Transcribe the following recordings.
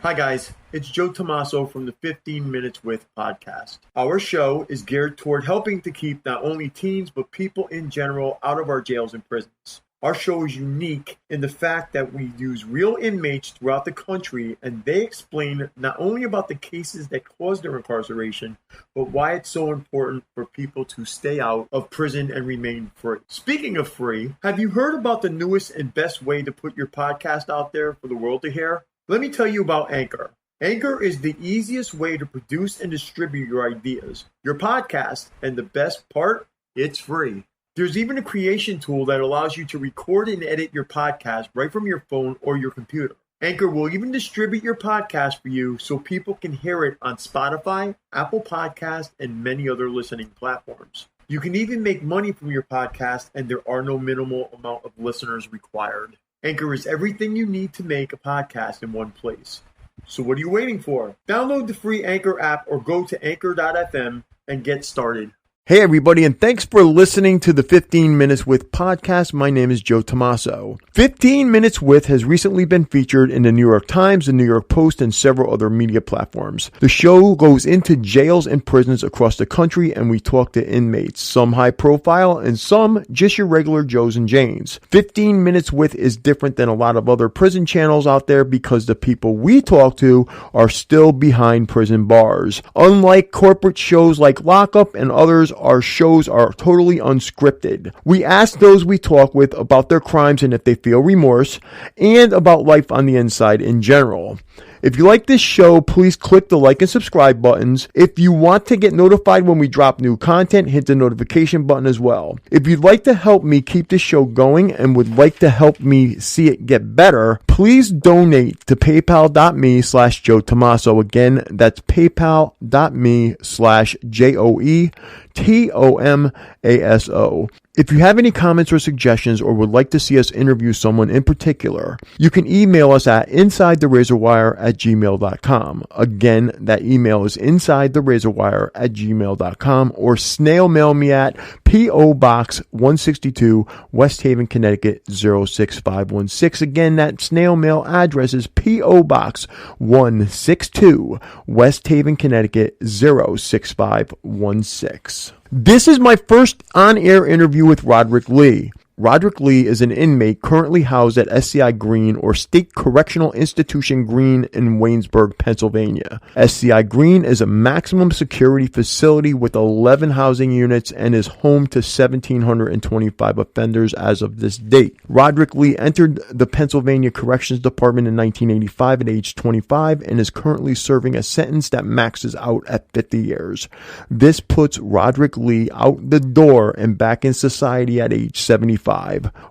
Hi guys, it's Joe Tommaso from the 15 Minutes With podcast. Our show is geared toward helping to keep not only teens but people in general out of our jails and prisons. Our show is unique in the fact that we use real inmates throughout the country and they explain not only about the cases that caused their incarceration, but why it's so important for people to stay out of prison and remain free. Speaking of free, have you heard about the newest and best way to put your podcast out there for the world to hear? Let me tell you about Anchor. Anchor is the easiest way to produce and distribute your ideas, your podcast, and the best part, it's free. There's even a creation tool that allows you to record and edit your podcast right from your phone or your computer. Anchor will even distribute your podcast for you so people can hear it on Spotify, Apple Podcasts, and many other listening platforms. You can even make money from your podcast, and there are no minimal amount of listeners required. Anchor is everything you need to make a podcast in one place. So what are you waiting for? Download the free Anchor app or go to anchor.fm and get started. Hey everybody, and thanks for listening to the 15 Minutes With podcast. My name is Joe Tommaso. 15 Minutes With has recently been featured in the New York Times, the New York Post, and several other media platforms. The show goes into jails and prisons across the country, and we talk to inmates, some high profile and some just your regular Joes and Janes. 15 Minutes With is different than a lot of other prison channels out there because the people we talk to are still behind prison bars. Unlike corporate shows like Lockup and others, our shows are totally unscripted. We ask those we talk with about their crimes and if they feel remorse, and about life on the inside in general. If you like this show, please click the like and subscribe buttons. If you want to get notified when we drop new content, hit the notification button as well. If you'd like to help me keep this show going and would like to help me see it get better, please donate to paypal.me/Joe Tommaso. Again, that's paypal.me/JoeTomaso. If you have any comments or suggestions or would like to see us interview someone in particular, you can email us at insidetherazorwire@gmail.com. Again, that email is insidetherazorwire@gmail.com, or snail mail me at P.O. Box 162, West Haven, Connecticut 06516. Again, that snail mail address is P.O. Box 162, West Haven, Connecticut 06516. This is my first on-air interview with Roderick Lee. Roderick Lee is an inmate currently housed at SCI Green, or State Correctional Institution Green, in Waynesburg, Pennsylvania. SCI Green is a maximum security facility with 11 housing units and is home to 1,725 offenders as of this date. Roderick Lee entered the Pennsylvania Corrections Department in 1985 at age 25 and is currently serving a sentence that maxes out at 50 years. This puts Roderick Lee out the door and back in society at age 75.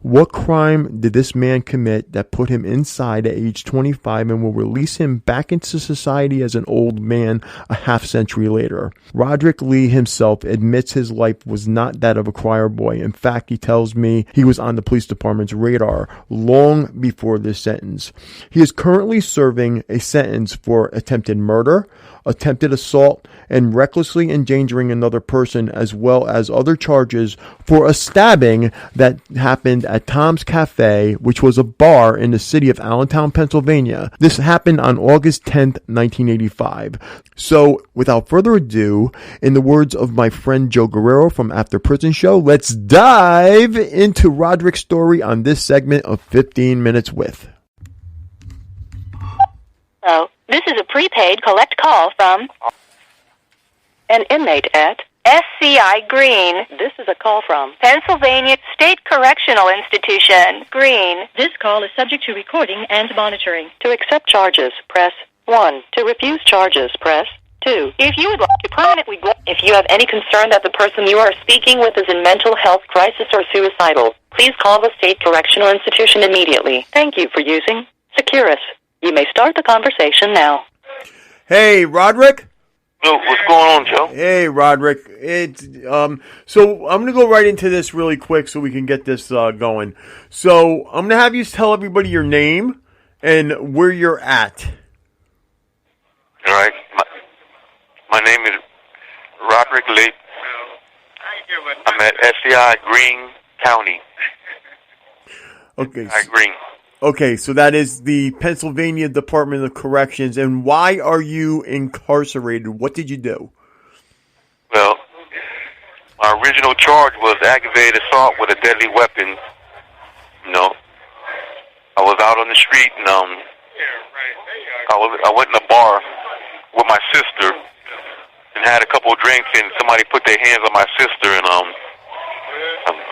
What crime did this man commit that put him inside at age 25 and will release him back into society as an old man a half century later? Roderick Lee himself admits his life was not that of a choir boy. In fact, he tells me he was on the police department's radar long before this sentence. He is currently serving a sentence for attempted murder, attempted assault, and recklessly endangering another person, as well as other charges for a stabbing that happened at Tom's Cafe, which was a bar in the city of Allentown, Pennsylvania. This happened on August 10th, 1985. So, without further ado, in the words of my friend Joe Guerrero from After Prison Show, let's dive into Roderick's story on this segment of 15 Minutes With. Hello. This is a prepaid collect call from an inmate at SCI Green. This is a call from Pennsylvania State Correctional Institution, Green. This call is subject to recording and monitoring. To accept charges, press 1. To refuse charges, press 2. If you would like to permanently if you have any concern that the person you are speaking with is in mental health crisis or suicidal, please call the State Correctional Institution immediately. Thank you for using Securus. You may start the conversation now. Hey, Roderick? Yo, what's going on, Joe? Hey, Roderick. So I'm going to go right into this really quick so we can get this going. So I'm going to have you tell everybody your name and where you're at. All right. My name is Roderick Lee. I'm at SCI Green County. Okay. Green. Okay, so that is the Pennsylvania Department of Corrections. And why are you incarcerated? What did you do? Well, my original charge was aggravated assault with a deadly weapon. You know, I was out on the street and I went in a bar with my sister and had a couple of drinks, and somebody put their hands on my sister, and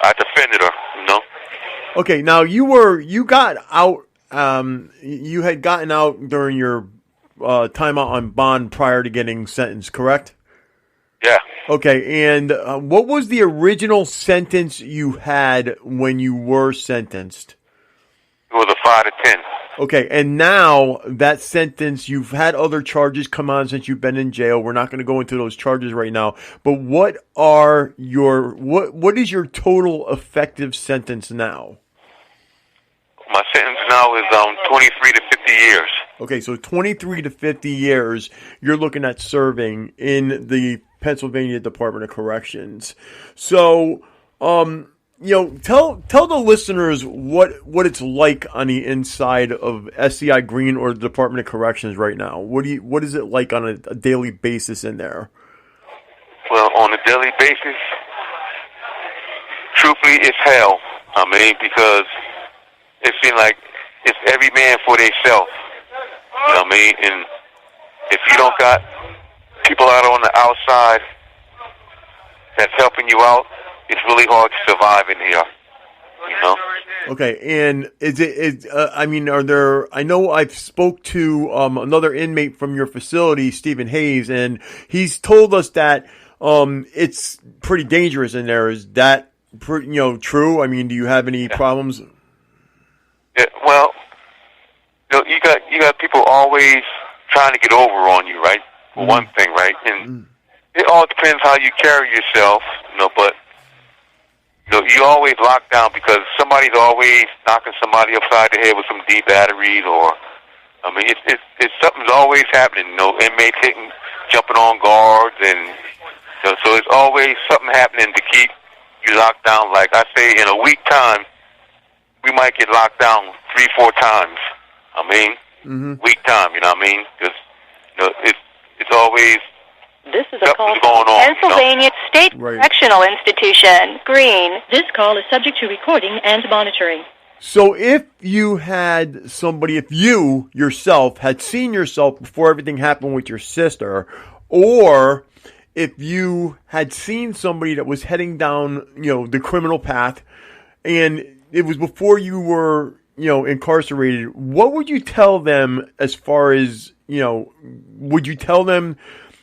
I defended her. You know. Okay, now you got out. You had gotten out during your time out on bond prior to getting sentenced, correct? Yeah. Okay, and what was the original sentence you had when you were sentenced? It was a 5 to 10. Okay, and now that sentence, you've had other charges come on since you've been in jail. We're not going to go into those charges right now. But what is your total effective sentence now? My sentence now is 23 to 50 years. Okay, so 23 to 50 years you're looking at serving in the Pennsylvania Department of Corrections. So, tell the listeners what it's like on the inside of SCI Green or the Department of Corrections right now. What is it like on a daily basis in there? Well, on a daily basis, truthfully, it's hell. I mean, because it seems like it's every man for theyself. You know what I mean? And if you don't got people out on the outside that's helping you out, it's really hard to survive in here, you know? Okay, and I know I've spoke to another inmate from your facility, Stephen Hayes, and he's told us that it's pretty dangerous in there. Is that true? I mean, do you have any problems? Yeah, well, you got people always trying to get over on you, right? For one thing, right? And it all depends how you carry yourself, but you always lock down because somebody's always knocking somebody upside the head with some D batteries, or it's something's always happening. Inmates jumping on guards, and so it's always something happening to keep you locked down. Like I say, in a week time, we might get locked down 3-4 times. Week time, you know what I mean? Because it's always. This is a call going on, Pennsylvania State Correctional Institution. Green. This call is subject to recording and monitoring. So if you yourself had seen yourself before everything happened with your sister, or if you had seen somebody that was heading down, the criminal path, and it was before you were, incarcerated, what would you tell them as far as, would you tell them,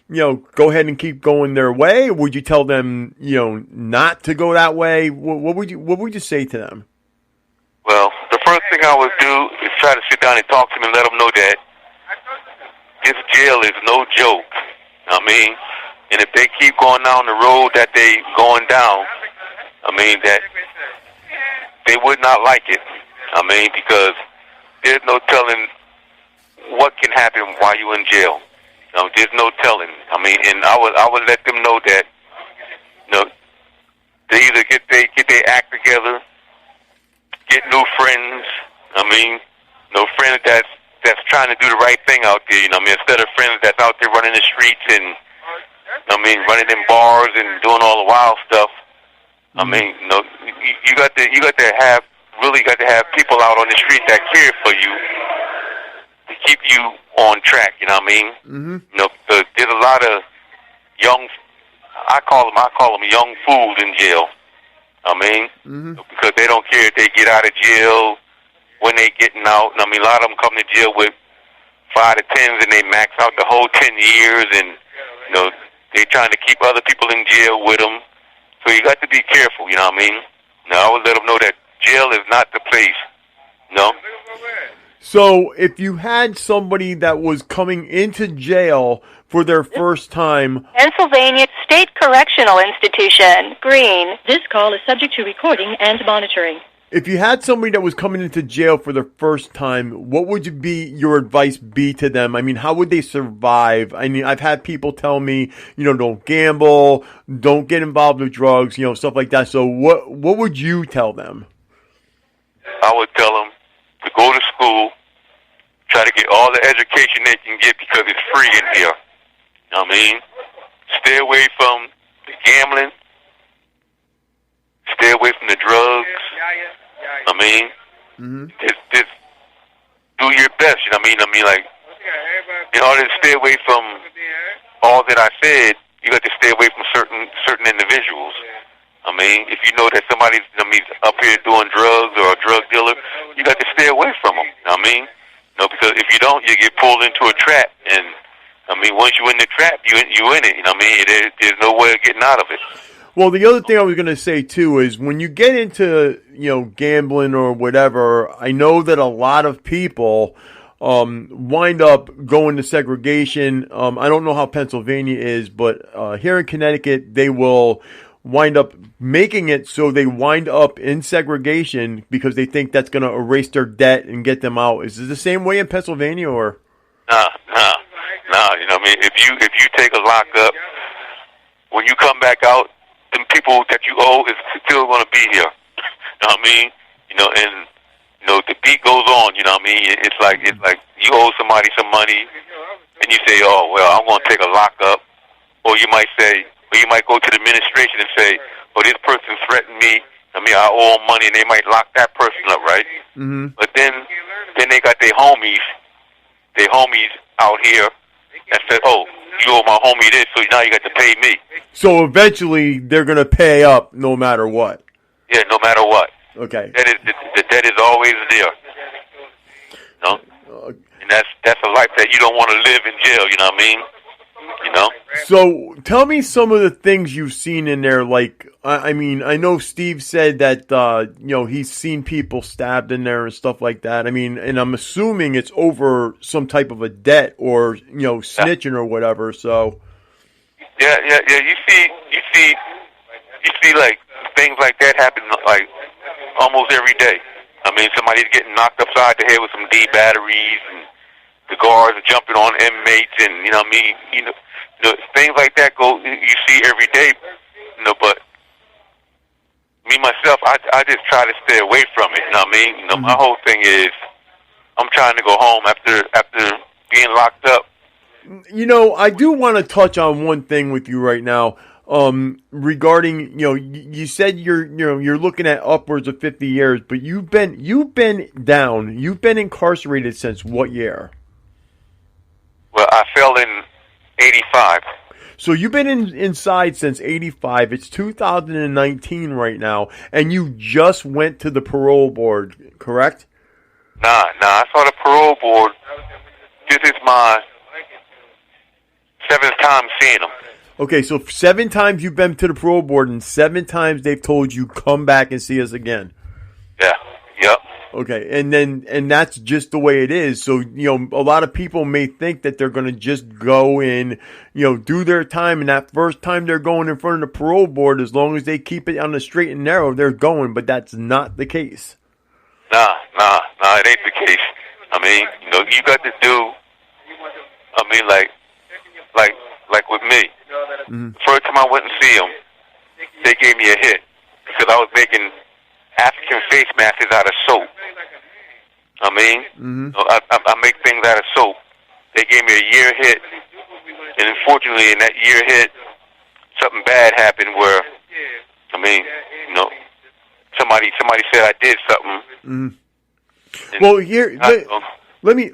go ahead and keep going their way? Or would you tell them, not to go that way? What would you say to them? Well, the first thing I would do is try to sit down and talk to them and let them know that this jail is no joke. And if they keep going down the road that they going down, that they would not like it. Because there's no telling what can happen while you're in jail. There's no telling. And I would let them know that, they either get their act together, get new friends. Friends that's trying to do the right thing out there. Instead of friends that's out there running the streets and running in bars and doing all the wild stuff. You got to have people out on the street that care for you to keep you on track. Because there's a lot of young, I call them young fools in jail. Because they don't care if they get out of jail when they getting out. A lot of them come to jail with 5 to 10s and they max out the whole 10 years, and they trying to keep other people in jail with them. So you got to be careful. I would let them know that jail is not the place. So if you had somebody that was coming into jail for their first time... Pennsylvania State Correctional Institution. Green. This call is subject to recording and monitoring. If you had somebody that was coming into jail for their first time, what would your advice be to them? How would they survive? I've had people tell me, don't gamble, don't get involved with drugs, stuff like that. So what would you tell them? I would tell them to go to school, try to get all the education they can get because it's free in here. You know what I mean? Stay away from the gambling. Stay away from the drugs. I mean, just do your best. You know what I mean? Like, in order to stay away from all that I said, you got to stay away from certain individuals. I mean, if you know that somebody's up here doing drugs or a drug dealer, you got to stay away from them. You know what I mean? Because if you don't, you get pulled into a trap. And, I mean, once you're in the trap, you in it. You know what I mean? There's no way of getting out of it. Well, the other thing I was going to say, too, is when you get into, gambling or whatever, I know that a lot of people wind up going to segregation. I don't know how Pennsylvania is, but here in Connecticut, they will wind up making it so they wind up in segregation because they think that's going to erase their debt and get them out. Is it the same way in Pennsylvania, or? Nah. You know what I mean? If you take a lockup, when you come back out, them people that you owe is still going to be here. You know what I mean? And the beat goes on. You know what I mean? It's like you owe somebody some money, and you say, "Oh well, I'm going to take a lockup," or you might go to the administration and say, "Oh, this person threatened me. I mean, I owe them money," and they might lock that person up, right? Mm-hmm. But then they got their homies out here that said, "Oh, you owe my homie this, so now you got to pay me." So eventually, they're going to pay up no matter what. Yeah, no matter what. Okay. The debt is always there. And that's a life that you don't want to live in jail. You know what I mean? So tell me some of the things you've seen in there. Like, I mean, I know Steve said that he's seen people stabbed in there and stuff like that. I mean, and I'm assuming it's over some type of a debt or snitching or whatever. So. Yeah. You see, like things like that happen like almost every day. I mean, somebody's getting knocked upside the head with some D batteries, and the guards are jumping on inmates, and you know what I mean. Things like that you see every day. But me myself, I just try to stay away from it. You know what I mean? My whole thing is I'm trying to go home after being locked up. I do want to touch on one thing with you right now. Regarding, you said you're looking at upwards of 50 years, but you've been incarcerated since what year? Well, I fell in 85. So you've been inside since 85. It's 2019 right now, and you just went to the parole board, correct? Nah. I saw the parole board. This is my 7th time seeing them. Okay, so 7 times you've been to the parole board, and 7 times they've told you come back and see us again. Yeah. Yep. Okay, and that's just the way it is. So, a lot of people may think that they're going to just go in, do their time, and that first time they're going in front of the parole board, as long as they keep it on the straight and narrow, they're going, but that's not the case. Nah, it ain't the case. I mean, you got to do, like with me. Mm-hmm. First time I went and see them, they gave me a hit because I was making African face masks out of soap. I mean, I make things out of soap. They gave me a year hit, and unfortunately, in that year hit, something bad happened where, somebody said I did something. Mm-hmm. Well, here. Let me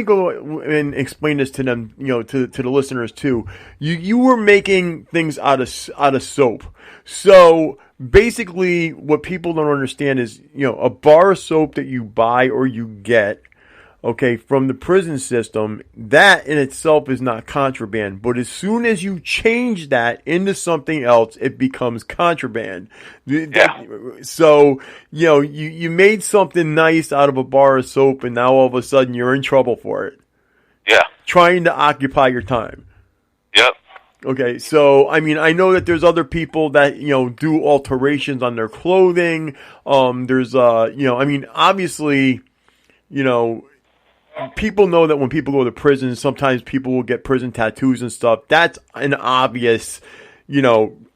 go and explain this to them, to the listeners too. You were making things out of soap. So basically what people don't understand is, a bar of soap that you buy or you get, okay, from the prison system, that in itself is not contraband. But as soon as you change that into something else, it becomes contraband. Yeah. So, you made something nice out of a bar of soap, and now all of a sudden you're in trouble for it. Yeah. Trying to occupy your time. Yep. Okay, so, I mean, I know that there's other people that, do alterations on their clothing. There's, obviously, people know that when people go to prison, sometimes people will get prison tattoos and stuff. That's an obvious,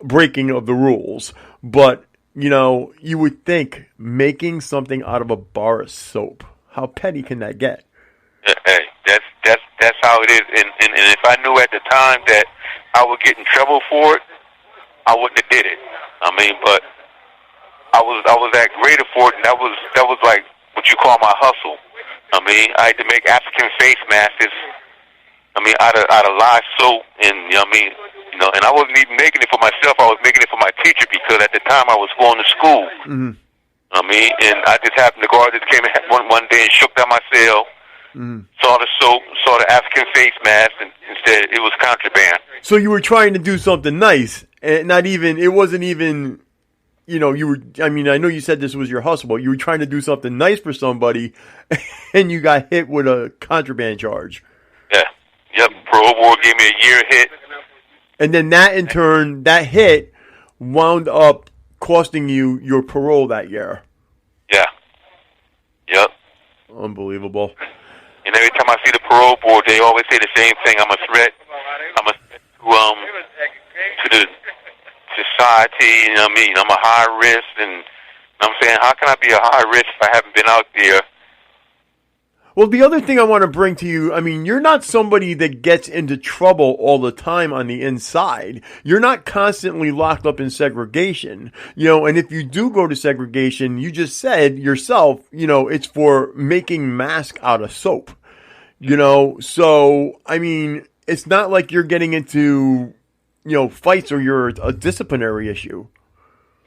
breaking of the rules. But, you would think making something out of a bar of soap, How petty can that get? Hey, that's how it is. And if I knew at the time that I would get in trouble for it, I wouldn't have did it. I mean, but I was that greater for it, and that was like what you call my hustle. I mean, I had to make African face masks. I mean, out of live soap, and and I wasn't even making it for myself. I was making it for my teacher because at the time I was going to school. Mm-hmm. I mean, and I just happened to go out. Just came in one day and shook down my cell. Mm. Saw the soap, saw the African face mask, and said it was contraband. So you were trying to do something nice, and it wasn't even, you were, I mean, I know you said this was your hustle, but you were trying to do something nice for somebody, and you got hit with a contraband charge. Yeah. Yep. Parole board gave me a year hit. And then that, in turn, that hit wound up costing you your parole that year. Yeah. Yep. Unbelievable. And every time I see the parole board, they always say the same thing. I'm a threat. I'm a threat to the society. You know what I mean? I'm a high risk, and I'm saying, how can I be a high risk if I haven't been out there? Well, the other thing I want to bring to you, I mean, you're not somebody that gets into trouble all the time on the inside. You're not constantly locked up in segregation, and if you do go to segregation, you just said yourself, it's for making masks out of soap, so, I mean, it's not like you're getting into, fights or you're a disciplinary issue.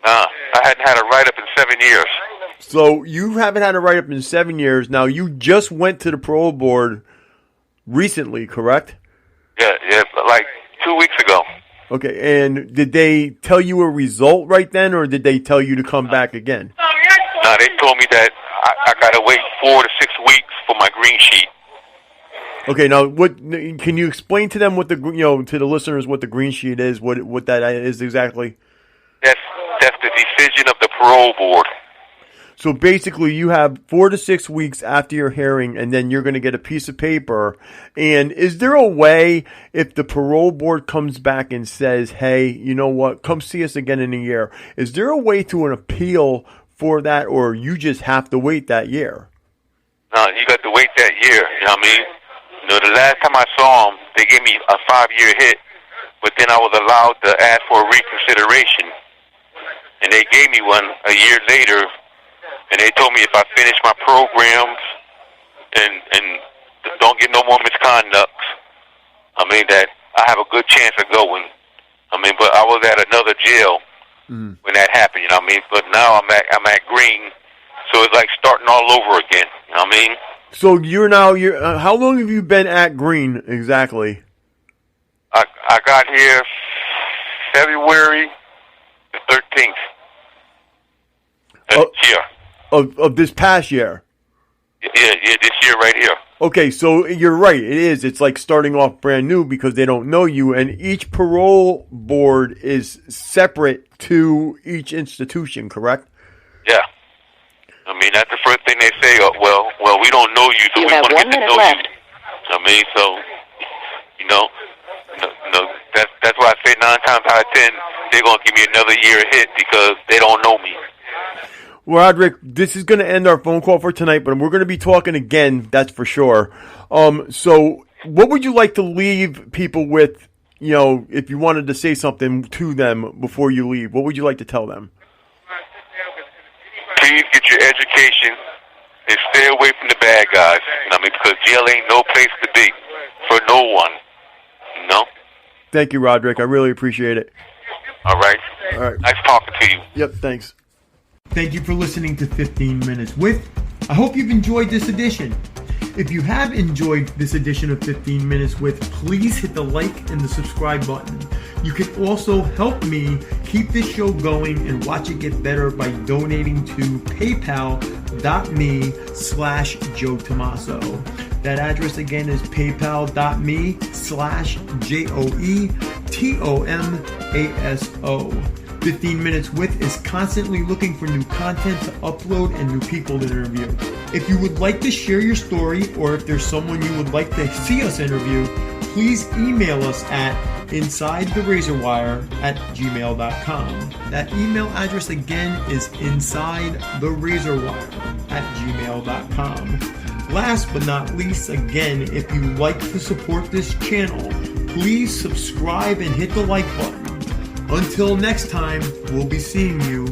Nah, I hadn't had a write-up in 7 years. So you haven't had a write-up in 7 years. Now, you just went to the parole board recently, correct? Yeah, like 2 weeks ago. Okay, and did they tell you a result right then, or did they tell you to come back again? No, they told me that I got to wait 4 to 6 weeks for my green sheet. Okay, now can you explain to them what to the listeners what the green sheet is, what that is exactly? That's the decision of the parole board. So basically, you have 4 to 6 weeks after your hearing, and then you're going to get a piece of paper. And is there a way, if the parole board comes back and says, hey, you know what, come see us again in a year, is there a way to an appeal for that, or you just have to wait that year? No, you got to wait that year, you know what I mean? The last time I saw them, they gave me a 5-year hit, but then I was allowed to ask for a reconsideration. And they gave me one a year later. And they told me if I finish my programs and don't get no more misconducts, I mean, that I have a good chance of going. I mean, but I was at another jail when that happened, you know what I mean? But now I'm at Green, so it's like starting all over again, you know what I mean? So how long have you been at Green exactly? I got here February the 13th. This year. Of this past year? Yeah, this year right here. Okay, so you're right. It is. It's like starting off brand new because they don't know you, and each parole board is separate to each institution, correct? Yeah. I mean, that's the first thing they say. Well, we don't know you, so you we want to get to know left. you. I mean, so, that's why I say 9 times out of 10, they're going to give me another year hit because they don't know me. Roderick, this is going to end our phone call for tonight, but we're going to be talking again, that's for sure. So what would you like to leave people with, if you wanted to say something to them before you leave? What would you like to tell them? Please get your education and stay away from the bad guys. Because jail ain't no place to be for no one. Thank you, Roderick. I really appreciate it. All right. Nice talking to you. Yep, thanks. Thank you for listening to 15 Minutes With. I hope you've enjoyed this edition. If you have enjoyed this edition of 15 Minutes With, please hit the like and the subscribe button. You can also help me keep this show going and watch it get better by donating to paypal.me/Joe Tomaso. That address again is paypal.me/JoeTomaso. 15 Minutes With is constantly looking for new content to upload and new people to interview. If you would like to share your story, or if there's someone you would like to see us interview, please email us at insidetherazorwire@gmail.com. That email address again is insidetherazorwire@gmail.com. Last but not least, again, if you like to support this channel, please subscribe and hit the like button. Until next time, we'll be seeing you